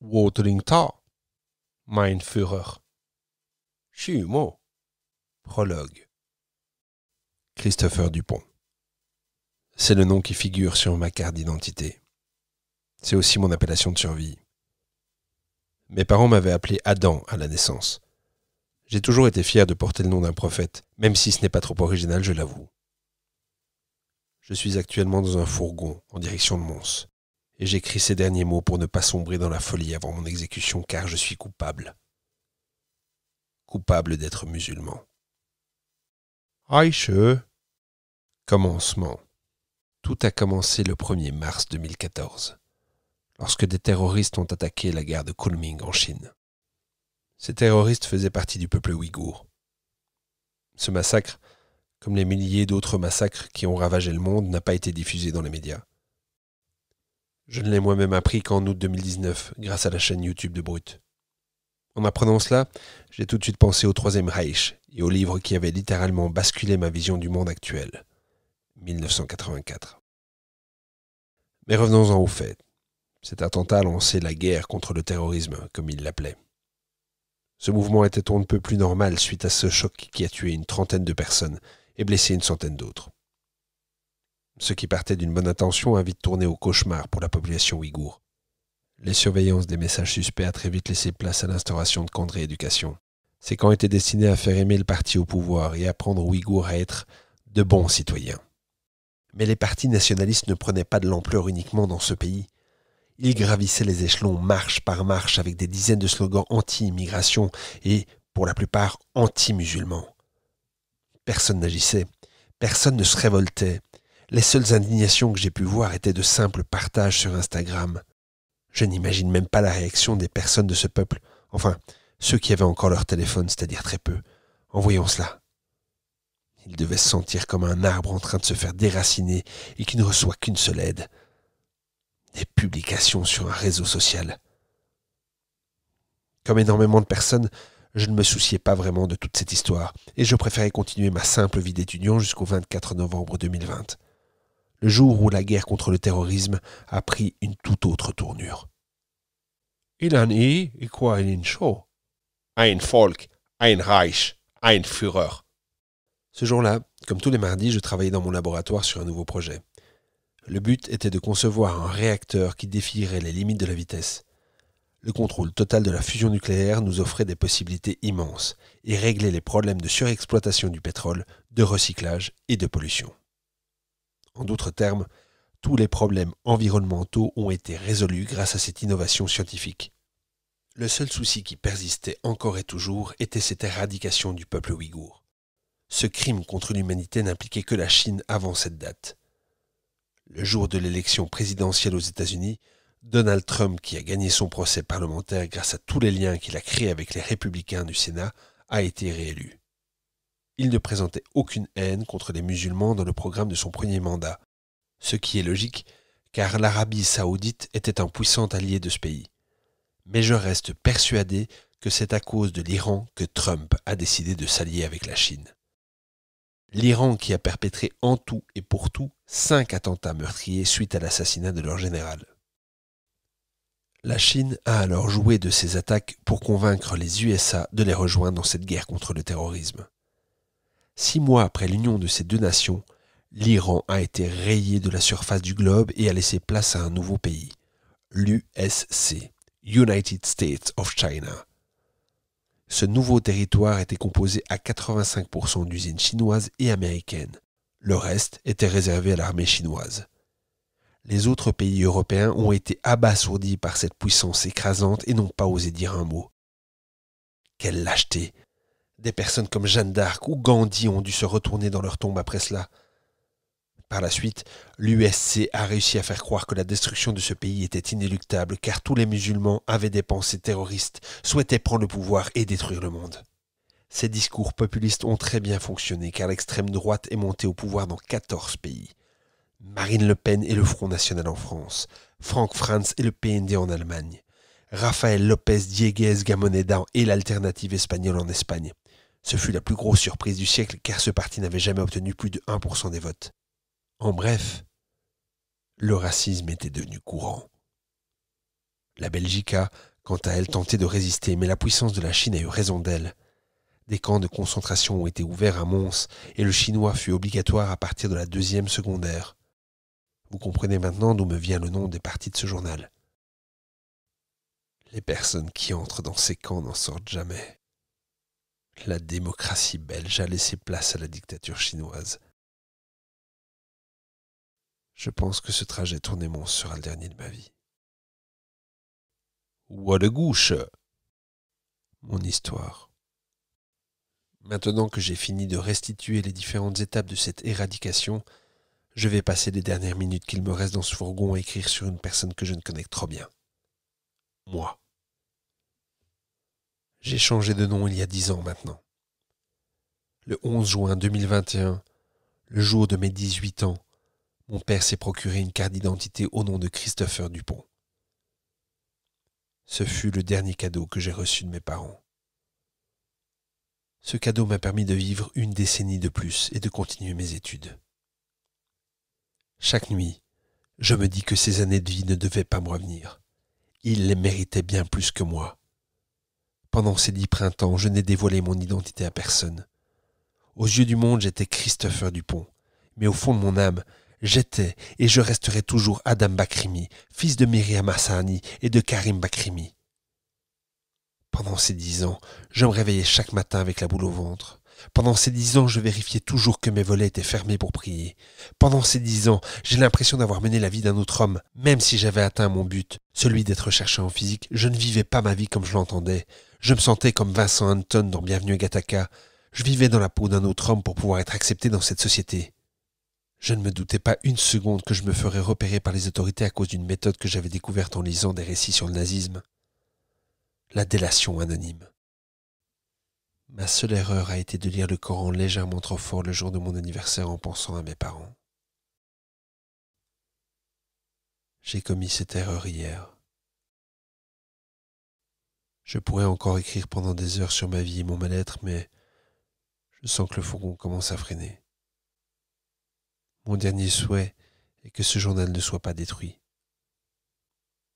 Woteling Ta, mein Führer. Chumo. Prologue. Christopher Dupont. C'est le nom qui figure sur ma carte d'identité. C'est aussi mon appellation de survie. Mes parents m'avaient appelé Adam à la naissance. J'ai toujours été fier de porter le nom d'un prophète, même si ce n'est pas trop original, je l'avoue. Je suis actuellement dans un fourgon en direction de Mons, et j'écris ces derniers mots pour ne pas sombrer dans la folie avant mon exécution, car je suis coupable. Coupable d'être musulman. Aïche. Commencement. Tout a commencé le 1er mars 2014, lorsque des terroristes ont attaqué la gare de Kunming en Chine. Ces terroristes faisaient partie du peuple ouïghour. Ce massacre, comme les milliers d'autres massacres qui ont ravagé le monde, n'a pas été diffusé dans les médias. Je ne l'ai moi-même appris qu'en août 2019, grâce à la chaîne YouTube de Brut. En apprenant cela, j'ai tout de suite pensé au Troisième Reich et au livre qui avait littéralement basculé ma vision du monde actuel, 1984. Mais revenons-en au fait. Cet attentat a lancé la guerre contre le terrorisme, comme il l'appelait. Ce mouvement était on ne peut plus normal suite à ce choc qui a tué une trentaine de personnes et blessé une centaine d'autres. Ce qui partait d'une bonne intention a vite tourné au cauchemar pour la population ouïghour. Les surveillances des messages suspects a très vite laissé place à l'instauration de camps de rééducation. Ces camps étaient destinés à faire aimer le parti au pouvoir et apprendre aux Ouïghours à être de bons citoyens. Mais les partis nationalistes ne prenaient pas de l'ampleur uniquement dans ce pays. Ils gravissaient les échelons marche par marche avec des dizaines de slogans anti-immigration et, pour la plupart, anti-musulmans. Personne n'agissait, personne ne se révoltait. Les seules indignations que j'ai pu voir étaient de simples partages sur Instagram. Je n'imagine même pas la réaction des personnes de ce peuple, enfin, ceux qui avaient encore leur téléphone, c'est-à-dire très peu, en voyant cela. Ils devaient se sentir comme un arbre en train de se faire déraciner et qui ne reçoit qu'une seule aide. Des publications sur un réseau social. Comme énormément de personnes, je ne me souciais pas vraiment de toute cette histoire et je préférais continuer ma simple vie d'étudiant jusqu'au 24 novembre 2020. Le jour où la guerre contre le terrorisme a pris une toute autre tournure. Ein Show. Ein Volk, ein Reich, ein Führer. Ce jour-là, comme tous les mardis, je travaillais dans mon laboratoire sur un nouveau projet. Le but était de concevoir un réacteur qui défierait les limites de la vitesse. Le contrôle total de la fusion nucléaire nous offrait des possibilités immenses et réglait les problèmes de surexploitation du pétrole, de recyclage et de pollution. En d'autres termes, tous les problèmes environnementaux ont été résolus grâce à cette innovation scientifique. Le seul souci qui persistait encore et toujours était cette éradication du peuple ouïghour. Ce crime contre l'humanité n'impliquait que la Chine avant cette date. Le jour de l'élection présidentielle aux États-Unis, Donald Trump, qui a gagné son procès parlementaire grâce à tous les liens qu'il a créés avec les républicains du Sénat, a été réélu. Il ne présentait aucune haine contre les musulmans dans le programme de son premier mandat, ce qui est logique car l'Arabie saoudite était un puissant allié de ce pays. Mais je reste persuadé que c'est à cause de l'Iran que Trump a décidé de s'allier avec la Chine. L'Iran qui a perpétré en tout et pour tout 5 attentats meurtriers suite à l'assassinat de leur général. La Chine a alors joué de ces attaques pour convaincre les USA de les rejoindre dans cette guerre contre le terrorisme. 6 mois après l'union de ces deux nations, l'Iran a été rayé de la surface du globe et a laissé place à un nouveau pays, l'USC, United States of China. Ce nouveau territoire était composé à 85% d'usines chinoises et américaines. Le reste était réservé à l'armée chinoise. Les autres pays européens ont été abasourdis par cette puissance écrasante et n'ont pas osé dire un mot. Quelle lâcheté! Des personnes comme Jeanne d'Arc ou Gandhi ont dû se retourner dans leur tombe après cela. Par la suite, l'USC a réussi à faire croire que la destruction de ce pays était inéluctable car tous les musulmans avaient des pensées terroristes, souhaitaient prendre le pouvoir et détruire le monde. Ces discours populistes ont très bien fonctionné car l'extrême droite est montée au pouvoir dans 14 pays. Marine Le Pen et le Front National en France, Frank Franz et le PND en Allemagne, Rafael López Dieguez Gamoneda et l'alternative espagnole en Espagne. Ce fut la plus grosse surprise du siècle car ce parti n'avait jamais obtenu plus de 1% des votes. En bref, le racisme était devenu courant. La Belgica, Quant à elle, tentait de résister, mais la puissance de la Chine a eu raison d'elle. Des camps de concentration ont été ouverts à Mons et le chinois fut obligatoire à partir de la 2e secondaire. Vous comprenez maintenant d'où me vient le nom des parties de ce journal. Les personnes qui entrent dans ces camps n'en sortent jamais. La démocratie belge a laissé place à la dictature chinoise. Je pense que ce trajet tourné Mons sera le dernier de ma vie. What de gauche! Mon histoire. Maintenant que j'ai fini de restituer les différentes étapes de cette éradication, je vais passer les dernières minutes qu'il me reste dans ce fourgon à écrire sur une personne que je ne connais que trop bien. Moi. J'ai changé de nom il y a 10 ans maintenant. Le 11 juin 2021, le jour de mes 18 ans, mon père s'est procuré une carte d'identité au nom de Christopher Dupont. Ce fut le dernier cadeau que j'ai reçu de mes parents. Ce cadeau m'a permis de vivre une décennie de plus et de continuer mes études. Chaque nuit, je me dis que ces années de vie ne devaient pas me revenir. Il les méritait bien plus que moi. Pendant ces 10 printemps, je n'ai dévoilé mon identité à personne. Aux yeux du monde, j'étais Christopher Dupont. Mais au fond de mon âme, j'étais et je resterai toujours Adam Bakrimi, fils de Myriam Hassani et de Karim Bakrimi. Pendant ces 10 ans, je me réveillais chaque matin avec la boule au ventre. Pendant ces 10 ans, je vérifiais toujours que mes volets étaient fermés pour prier. Pendant ces 10 ans, j'ai l'impression d'avoir mené la vie d'un autre homme, même si j'avais atteint mon but, celui d'être recherché en physique. Je ne vivais pas ma vie comme je l'entendais. Je me sentais comme Vincent Anton dans Bienvenue à Gattaca. Je vivais dans la peau d'un autre homme pour pouvoir être accepté dans cette société. Je ne me doutais pas une seconde que je me ferais repérer par les autorités à cause d'une méthode que j'avais découverte en lisant des récits sur le nazisme. La délation anonyme. Ma seule erreur a été de lire le Coran légèrement trop fort le jour de mon anniversaire en pensant à mes parents. J'ai commis cette erreur hier. Je pourrais encore écrire pendant des heures sur ma vie et mon mal-être, mais je sens que le fourgon commence à freiner. Mon dernier souhait est que ce journal ne soit pas détruit.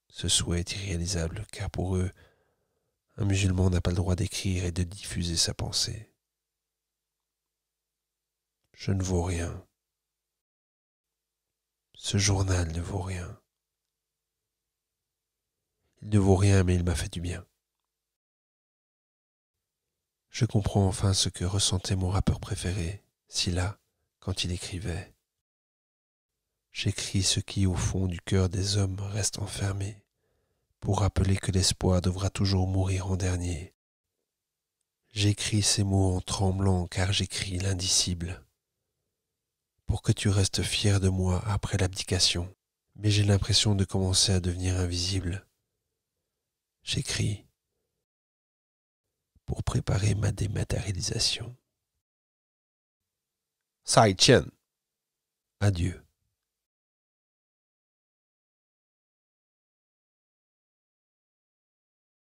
Ce souhait est irréalisable, car pour eux, un musulman n'a pas le droit d'écrire et de diffuser sa pensée. Je ne vaux rien. Ce journal ne vaut rien. Il ne vaut rien, mais il m'a fait du bien. Je comprends enfin ce que ressentait mon rappeur préféré, Silla, quand il écrivait. J'écris ce qui, au fond du cœur des hommes, reste enfermé, pour rappeler que l'espoir devra toujours mourir en dernier. J'écris ces mots en tremblant, car j'écris l'indicible. Pour que tu restes fier de moi après l'abdication, mais j'ai l'impression de commencer à devenir invisible. J'écris pour préparer ma dématérialisation. Sai Chen. Adieu.